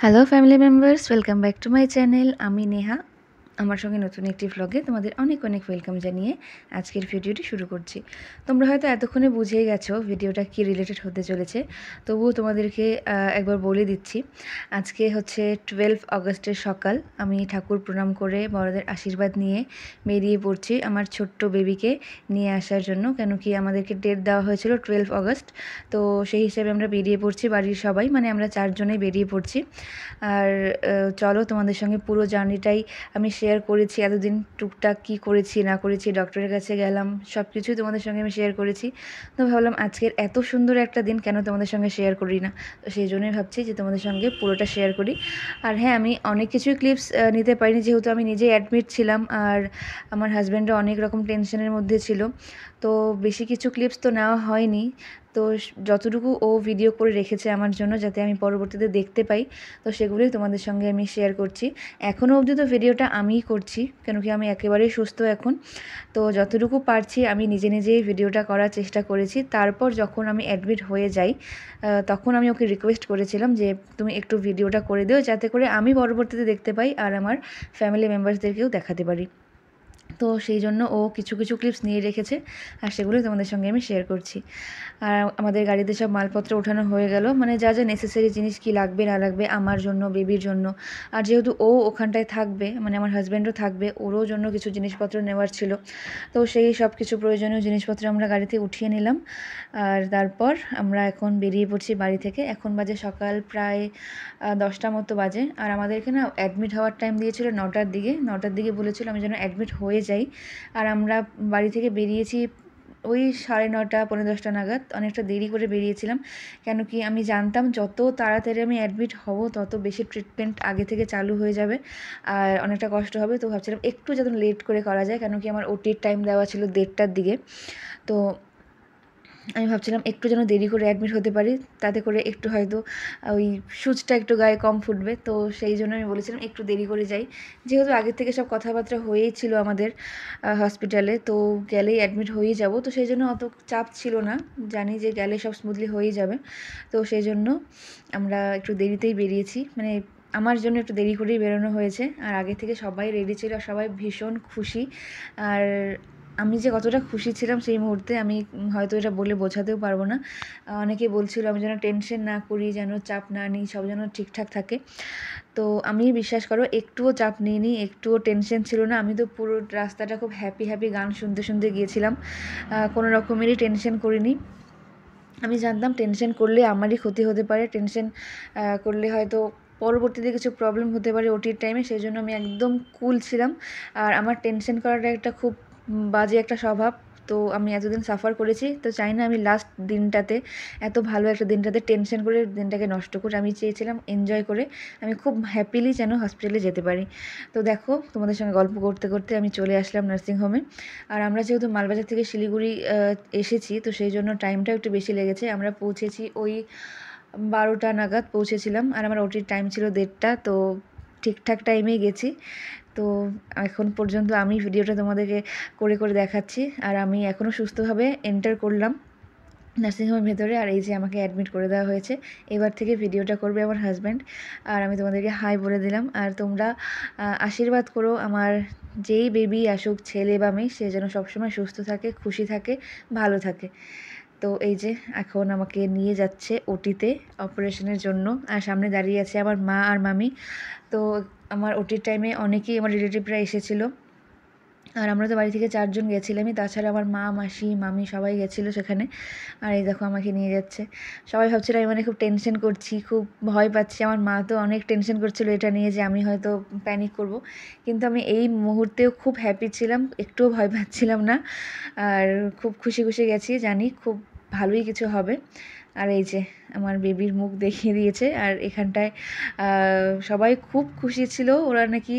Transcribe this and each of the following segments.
Hello family members, welcome back to my channel. আমি নেহা। আমার সঙ্গে নতুন একটি ভ্লগে তোমাদের অনেক অনেক ওয়েলকাম জানিয়ে আজকের ভিডিওটি শুরু করছি। তোমরা হয়তো এতক্ষণে বুঝেই গেছো ভিডিওটা কী রিলেটেড হতে চলেছে, তবুও তোমাদেরকে একবার বলে দিচ্ছি। আজকে হচ্ছে 12 আগস্টের সকাল। আমি ঠাকুর প্রণাম করে বড়দের আশীর্বাদ নিয়ে বেরিয়ে পড়ছি আমার ছোট্ট বেবিকে নিয়ে আসার জন্য। কেন কি আমাদেরকে ডেট দেওয়া হয়েছিল 12 আগস্ট, তো সেই হিসেবে আমরা বেরিয়ে পড়ছি বাড়ির সবাই, মানে আমরা 4 জনেই বেরিয়ে পড়ছি। আর চলো তোমাদের সঙ্গে পুরো জার্নিটাই আমি শেয়ার করেছি। এতদিন টুকটাক কী করেছি না করেছি, ডক্টরের কাছে গেলাম, সব কিছুই তোমাদের সঙ্গে আমি শেয়ার করেছি। তো ভাবলাম আজকের এত সুন্দর একটা দিন কেন তোমাদের সঙ্গে শেয়ার করি না, তো সেই জন্যই ভাবছি যে তোমাদের সঙ্গে পুরোটা শেয়ার করি। আর হ্যাঁ, আমি অনেক কিছুই ক্লিপস নিতে পারিনি, যেহেতু আমি নিজেই অ্যাডমিট ছিলাম আর আমার হাজব্যান্ডও অনেক রকম টেনশনের মধ্যে ছিল, তো বেশি কিছু ক্লিপস তো নেওয়া হয়নি। তো যতটুকু ও ভিডিও করে রেখেছে আমার জন্য, যাতে আমি পরবর্তীতে দেখতে পাই, তো সেগুলোই তোমাদের সঙ্গে আমি শেয়ার করছি। এখনও অবধি তো ভিডিওটা আমিই করছি, কেন কি আমি একেবারেই সুস্থ এখন। তো যতটুকু পারছি আমি নিজে নিজেই ভিডিওটা করার চেষ্টা করেছি। তারপর যখন আমি অ্যাডমিট হয়ে যাই, তখন আমি ওকে রিকোয়েস্ট করেছিলাম যে তুমি একটু ভিডিওটা করে দিও, যাতে করে আমি পরবর্তীতে দেখতে পাই আর আমার ফ্যামিলি মেম্বার্সদেরকেও দেখাতে পারি। তো সেই জন্য ও কিছু কিছু ক্লিপস নিয়ে রেখেছে, আর সেগুলোই তোমাদের সঙ্গে আমি শেয়ার করছি। আর আমাদের গাড়িতে সব মালপত্র ওঠানো হয়ে গেল, মানে যা যা নেসেসারি জিনিস কি লাগবে না লাগবে আমার জন্য, বেবির জন্য। আর যেহেতু ও ওখানটায় থাকবে, মানে আমার হাজব্যান্ডও থাকবে, ওরও জন্য কিছু জিনিসপত্র নেওয়ার ছিল। তো সেই সব কিছু প্রয়োজনীয় জিনিসপত্র আমরা গাড়িতে উঠিয়ে নিলাম। আর তারপর আমরা এখন বেরিয়ে পড়ছি বাড়ি থেকে। এখন বাজে সকাল প্রায় 10টা মতো বাজে। আর আমাদেরকে না অ্যাডমিট হওয়ার টাইম দিয়েছিল 9টার দিকে। 9টার দিকে বলেছিল আমি যেন অ্যাডমিট হয়ে যাই। আর আমরা বাড়ি থেকে বেরিয়েছি ওই 9:30 পৌনে 10টা নাগাদ, অনেকটা দেরি করে বেরিয়েছিলাম। কেন কি আমি জানতাম যত তাড়াতাড়ি আমি অ্যাডমিট হব, তত বেশি ট্রিটমেন্ট আগে থেকে চালু হয়ে যাবে আর অনেকটা কষ্ট হবে। তো ভাবছিলাম একটু যাতে লেট করে করা যায়, কেন কি আমার ওটির টাইম দেওয়া ছিল 1:30টার দিকে। তো আমি ভাবছিলাম একটু যেন দেরি করে অ্যাডমিট হতে পারি, তাতে করে একটু হয়তো ওই সূচটা একটু গায়ে কম ফুটবে। তো সেই জন্য আমি বলেছিলাম একটু দেরি করে যাই, যেহেতু আগের থেকে সব কথাবার্তা হয়েই ছিল আমাদের হসপিটালে, তো গেলেই অ্যাডমিট হয়েই যাব। তো সেই জন্য অত চাপ ছিল না, জানি যে গেলে সব স্মুথলি হয়েই যাবে। তো সেই জন্য আমরা একটু দেরিতেই বেরিয়েছি, মানে আমার জন্য একটু দেরি করেই বেরোনো হয়েছে। আর আগে থেকে সবাই রেডি ছিল, সবাই ভীষণ খুশি। আর আমি যে কতটা খুশি ছিলাম সেই মুহূর্তে, আমি হয়তো এটা বলে বোঝাতেও পারবো না। অনেকেই বলছিল আমি যেন টেনশন না করি, যেন চাপ না নিই, সব যেন ঠিকঠাক থাকে। তো আমি বিশ্বাস করো একটুও চাপ নিইনি, একটুও টেনশন ছিল না। আমি তো পুরো রাস্তাটা খুব হ্যাপি হ্যাপি গান শুনতে শুনতে গিয়েছিলাম, কোনো রকমেরই টেনশন করিনি। আমি জানতাম টেনশন করলে আমারই ক্ষতি হতে পারে, টেনশন করলে হয়তো পরবর্তীতে কিছু প্রবলেম হতে পারে ওটির টাইমে, সেই জন্য আমি একদম কুল ছিলাম। আর আমার টেনশন করাটা একটা খুব বাজে একটা স্বভাব। তো আমি এতদিন সাফার করেছি, তো চাই না আমি লাস্ট দিনটাতে, এত ভালো একটা দিনটাতে টেনশন করে দিনটাকে নষ্ট করে। আমি চেয়েছিলাম এনজয় করে আমি খুব হ্যাপিলি যেন হসপিটালে যেতে পারি। তো দেখো তোমাদের সঙ্গে গল্প করতে করতে আমি চলে আসলাম নার্সিংহোমে। আর আমরা যেহেতু মালবাজার থেকে শিলিগুড়ি এসেছি, তো সেই জন্য টাইমটাও একটু বেশি লেগেছে। আমরা পৌঁছেছি ওই 12টা নাগাদ পৌঁছেছিলাম, আর আমার ওটির টাইম ছিল 1:30টা। তো ঠিকঠাক টাইমেই গেছি। তো এখন পর্যন্ত আমি ভিডিওটা তোমাদেরকে করে করে দেখাচ্ছি। আর আমি এখনও সুস্থভাবে এন্টার করলাম নার্সিংহোমের ভেতরে। আর এই যে আমাকে অ্যাডমিট করে দেওয়া হয়েছে, এবার থেকে ভিডিওটা করবে আমার হাজব্যান্ড। আর আমি তোমাদেরকে হাই বলে দিলাম। আর তোমরা আশীর্বাদ করো আমার যেই বেবি আসুক, ছেলে বা মেয়ে, সে যেন সবসময় সুস্থ থাকে, খুশি থাকে, ভালো থাকে। তো এই যে এখন আমাকে নিয়ে যাচ্ছে ওটিতে অপারেশনের জন্য। আর সামনে দাঁড়িয়ে আছে আমার মা আর মামি। তো আমার ওটির টাইমে অনেকেই আমার রিলেটিভরা এসেছিলো। আর আমরা তো বাড়ি থেকে 4 জন গেছিলামই, তাছাড়া আমার মা, মাসি, মামি সবাই গেছিলো সেখানে। আর এই দেখো আমাকে নিয়ে যাচ্ছে। সবাই ভাবছিল আমি মানে খুব টেনশন করছি, খুব ভয় পাচ্ছি। আমার মা তো অনেক টেনশন করছিল এটা নিয়ে, যে আমি হয়তো প্যানিক করব। কিন্তু আমি এই মুহূর্তেও খুব হ্যাপি ছিলাম, একটুও ভয় পাচ্ছিলাম না। আর খুব খুশি খুশি গেছি, জানি খুব ভালোই কিছু হবে। আর এই যে আমার বেবির মুখ দেখিয়ে দিয়েছে। আর এখানটায় সবাই খুব খুশি ছিল, ওরা নাকি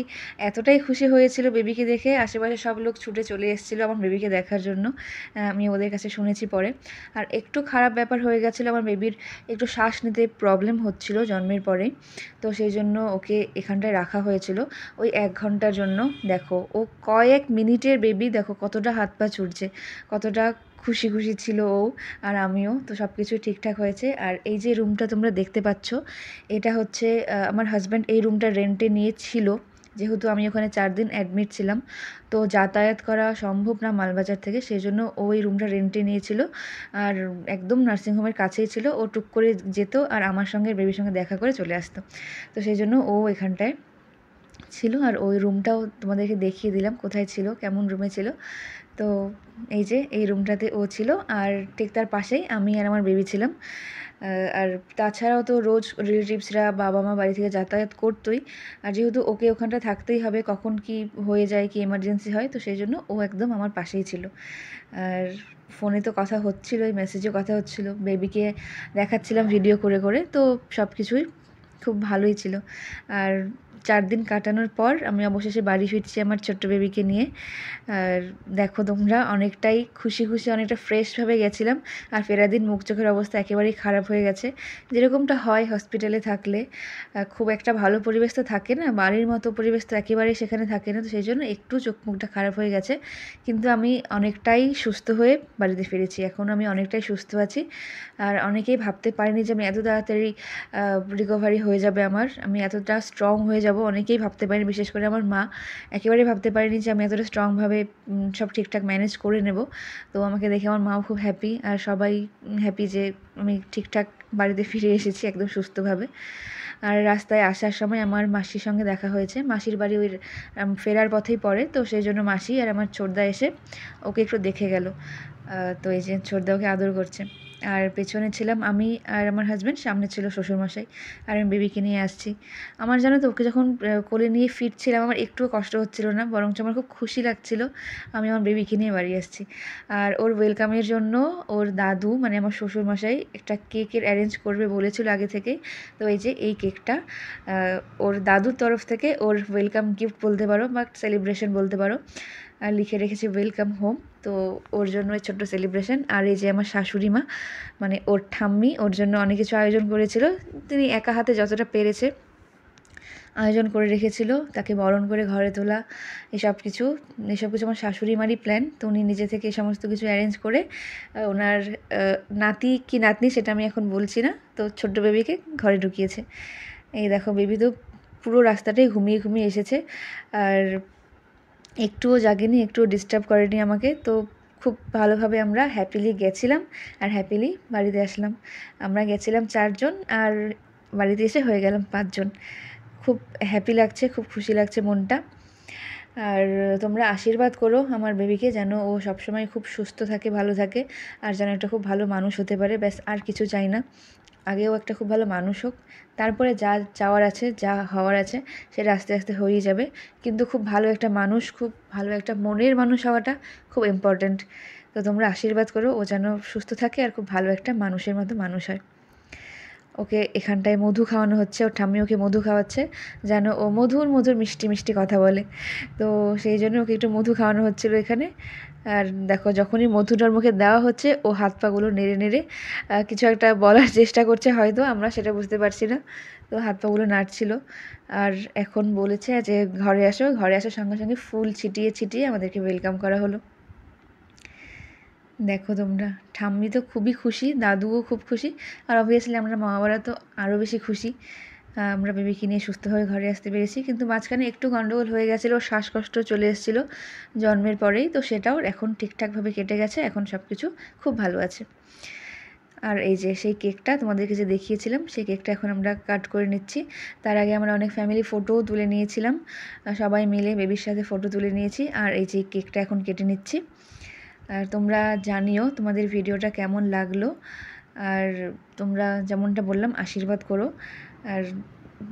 এতটাই খুশি হয়েছিল বেবিকে দেখে, আশেপাশে সব লোক ছুটে চলে এসেছিলো আমার বেবিকে দেখার জন্য। আমি ওদের কাছে শুনেছি পরে। আর একটু খারাপ ব্যাপার হয়ে গেছিলো, আমার বেবির একটু শ্বাস নিতে প্রবলেম হচ্ছিল জন্মের পরে। তো সেই জন্য ওকে এখানটায় রাখা হয়েছিল ওই 1 ঘন্টার জন্য। দেখো ও কয়েক মিনিটের বেবি, দেখো কতটা হাত পা ছুটছে, কতটা খুশি খুশি ছিল ও আর আমিও। তো সব কিছু ঠিকঠাক হয়েছে। আর এই যে রুমটা তোমরা দেখতে পাচ্ছ, এটা হচ্ছে আমার হাজব্যান্ড এই রুমটা রেন্টে নিয়েছিল, যেহেতু আমি ওখানে 4 দিন অ্যাডমিট ছিলাম। তো যাতায়াত করা সম্ভব না মালবাজার থেকে, সেই জন্য ও এই রুমটা রেন্টে নিয়েছিল। আর একদম নার্সিংহোমের কাছেই ছিল। ও টুক করে যেত আর আমার সঙ্গে বেবির সঙ্গে দেখা করে চলে আসতো। তো সেই জন্য ও এখানটায় ছিল। আর ওই রুমটাও তোমাদেরকে দেখিয়ে দিলাম কোথায় ছিল, কেমন রুমে ছিল। তো এই যে এই রুমটাতে ও ছিল, আর ঠিক তার পাশেই আমি আর আমার বেবি ছিলাম। আর তাছাড়াও তো রোজ রিলেটিভসরা বাবা মা বাড়ি থেকে যাতায়াত করতোই। আর যেহেতু ওকে ওখানটা থাকতেই হবে, কখন কি হয়ে যায়, কি এমার্জেন্সি হয়, তো সেই জন্য ও একদম আমার পাশেই ছিল। আর ফোনে তো কথা হচ্ছিলোই, মেসেজেও কথা হচ্ছিলো, বেবিকে দেখাচ্ছিলাম ভিডিও করে করে। তো সব কিছুই খুব ভালোই ছিল। আর 4 দিন কাটানোর পর আমি অবশেষে বাড়ি ফিরছি আমার ছোট্ট বেবিকে নিয়ে। আর দেখো তোমরা, অনেকটাই খুশি খুশি, অনেকটা ফ্রেশভাবে গেছিলাম। আর ফেরার দিন মুখ চোখের অবস্থা একেবারেই খারাপ হয়ে গেছে, যেরকমটা হয় হসপিটালে থাকলে। খুব একটা ভালো পরিবেশ তো থাকে না, বাড়ির মতো পরিবেশ তো একেবারেই সেখানে থাকে না। তো সেই জন্য একটু চোখ মুখটা খারাপ হয়ে গেছে, কিন্তু আমি অনেকটাই সুস্থ হয়ে বাড়িতে ফিরেছি। এখন আমি অনেকটাই সুস্থ আছি। আর অনেকেই ভাবতে পারেনি যে আমি এত তাড়াতাড়ি রিকভারি হয়ে যাবে আমার, আমি এতটা স্ট্রং হয়ে যাব, অনেকেই ভাবতে পারেনি। বিশেষ করে আমার মা একেবারেই ভাবতে পারেনি যে আমি এতটা স্ট্রংভাবে সব ঠিকঠাক ম্যানেজ করে নেব। তো আমাকে দেখে আমার মাও খুব হ্যাপি, আর সবাই হ্যাপি যে আমি ঠিকঠাক বাড়িতে ফিরে এসেছি একদম সুস্থভাবে। আর রাস্তায় আসার সময় আমার মাসির সঙ্গে দেখা হয়েছে। মাসির বাড়ি ওই ফেরার পথেই পড়ে, তো সেই জন্য মাসি আর আমার ছোটদা এসে ওকে একটু দেখে গেল। তো এই যে ছোটদা ওকে আদর করছে। আর পেছনে ছিলাম আমি আর আমার হাজব্যান্ড, সামনে ছিল শ্বশুরমশাই। আর আমি বেবিকে নিয়ে আসছি। আমার জানো তো, ওকে যখন কোলে নিয়ে ফিরছিলাম আমার একটুও কষ্ট হচ্ছিল না, বরঞ্চ আমার খুব খুশি লাগছিল আমি আমার বেবিকে নিয়ে বাড়ি আসছি। আর ওর ওয়েলকামের জন্য ওর দাদু মানে আমার শ্বশুরমশাই একটা কেকের অ্যারেঞ্জ করবে বলেছিল আগে থেকেই। তো এই যে এই কেকটা ওর দাদুর তরফ থেকে ওর ওয়েলকাম গিফট বলতে পারো বা সেলিব্রেশন বলতে পারো। আর লিখে রেখেছি ওয়েলকাম হোম। তো ওর জন্য এই ছোট্ট সেলিব্রেশন। আর এই যে আমার শাশুড়ি মা মানে ওর ঠাম্মি, ওর জন্য অনেক কিছু আয়োজন করেছিল। তিনি একা হাতে যতটা পেরেছে আয়োজন করে রেখেছিল, তাকে বরণ করে ঘরে তোলা, এসব কিছু আমার শাশুড়ি মারই প্ল্যান। তো উনি নিজে থেকে এই সমস্ত কিছু অ্যারেঞ্জ করে ওনার নাতি কি নাতনি সেটা আমি এখন বলছি না, তো ছোট্ট বেবিকে ঘরে ঢুকিয়েছে। এই দেখো বেবি তো পুরো রাস্তাটাই ঘুমিয়ে ঘুমিয়ে এসেছে, আর একটুও জাগেনি, একটুও ডিস্টার্ব করেনি আমাকে। তো খুব ভালোভাবে আমরা হ্যাপিলি গেছিলাম আর হ্যাপিলি বাড়িতে আসলাম। আমরা গেছিলাম 4 জন আর বাড়িতে এসে হয়ে গেলাম 5 জন। খুব হ্যাপি লাগছে, খুব খুশি লাগছে মনটা। আর তোমরা আশীর্বাদ করো আমার বেবিকে, যেন ও সবসময় খুব সুস্থ থাকে, ভালো থাকে, আর যেন একটা খুব ভালো মানুষ হতে পারে। ব্যাস, আর কিছু চাই না। আগেও একটা খুব ভালো মানুষ হোক, তারপরে যা চাওয়ার আছে, যা হওয়ার আছে সেটা আস্তে আস্তে হয়েই যাবে। কিন্তু খুব ভালো একটা মানুষ, খুব ভালো একটা মনের মানুষ হওয়াটা খুব ইম্পর্ট্যান্ট। তো তোমরা আশীর্বাদ করো ও যেন সুস্থ থাকে আর খুব ভালো একটা মানুষের মতো মানুষ হয়। ওকে এখানটায় মধু খাওয়ানো হচ্ছে, ওর ঠাম্মি ওকে মধু খাওয়াচ্ছে যেন ও মধুর মধুর মিষ্টি মিষ্টি কথা বলে। তো সেই জন্য ওকে একটু মধু খাওয়ানো হচ্ছিলো এখানে। আর দেখো, যখনই মধুটার মুখে দেওয়া হচ্ছে ও হাত পাগুলো নেড়ে নেড়ে কিছু একটা বলার চেষ্টা করছে, হয়তো আমরা সেটা বুঝতে পারছি না। তো হাত পাগুলো নাড়ছিল। আর এখন বলেছে যে ঘরে আসো, ঘরে আসার সঙ্গে সঙ্গে ফুল ছিটিয়ে ছিটিয়ে আমাদেরকে ওয়েলকাম করা হলো। দেখো তোমরা, ঠাম্মি তো খুবই খুশি, দাদুও খুব খুশি, আর অবভিয়াসলি আমরা মা বাবারা তো আরও বেশি খুশি। আমরা বেবিকে নিয়ে সুস্থভাবে ঘরে আসতে পেরেছি। কিন্তু মাঝখানে একটু গন্ডগোল হয়ে গেছিলো, শ্বাসকষ্ট চলে এসেছিলো জন্মের পরেই, তো সেটাও এখন ঠিকঠাকভাবে কেটে গেছে, এখন সব কিছু খুব ভালো আছে। আর এই যে সেই কেকটা তোমাদেরকে যে দেখিয়েছিলাম, সেই কেকটা এখন আমরা কাট করে নিচ্ছি। তার আগে আমরা অনেক ফ্যামিলি ফটোও তুলে নিয়েছিলাম, সবাই মিলে বেবির সাথে ফটো তুলে নিয়েছি। আর এই যে কেকটা এখন কেটে নিচ্ছি। আর তোমরা জানিও তোমাদের ভিডিওটা কেমন লাগলো, আর তোমরা যেমনটা বললাম আশীর্বাদ করো। আর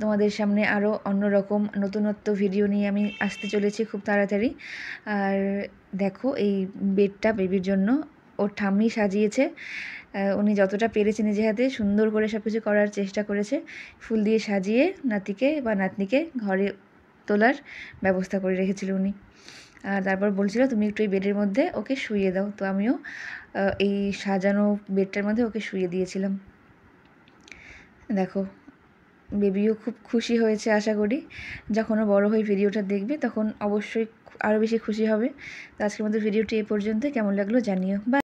তোমাদের সামনে আরও অন্যরকম নতুনত্ব ভিডিও নিয়ে আমি আসতে চলেছি খুব তাড়াতাড়ি। আর দেখো এই বেডটা বেবির জন্য ওর ঠাম্মি সাজিয়েছে। উনি যতটা পেরেছে নিজে হাতে সুন্দর করে সব কিছু করার চেষ্টা করেছে, ফুল দিয়ে সাজিয়ে নাতিকে বা নাতনিকে ঘরে তোলার ব্যবস্থা করে রেখেছিল উনি। আর তারপর বলছিল তুমি একটু এই বেডের মধ্যে ওকে শুইয়ে দাও। তো আমিও এই সাজানো বেডটার মধ্যে ওকে শুইয়ে দিয়েছিলাম। দেখো বেবিও খুব খুশি হয়েছে আশা করি। যখন ও বড়ো হয়ে ভিডিওটা দেখবে তখন অবশ্যই আরও বেশি খুশি হবে। তো আজকের মতো ভিডিওটি এই পর্যন্ত, কেমন লাগলো জানিও। বা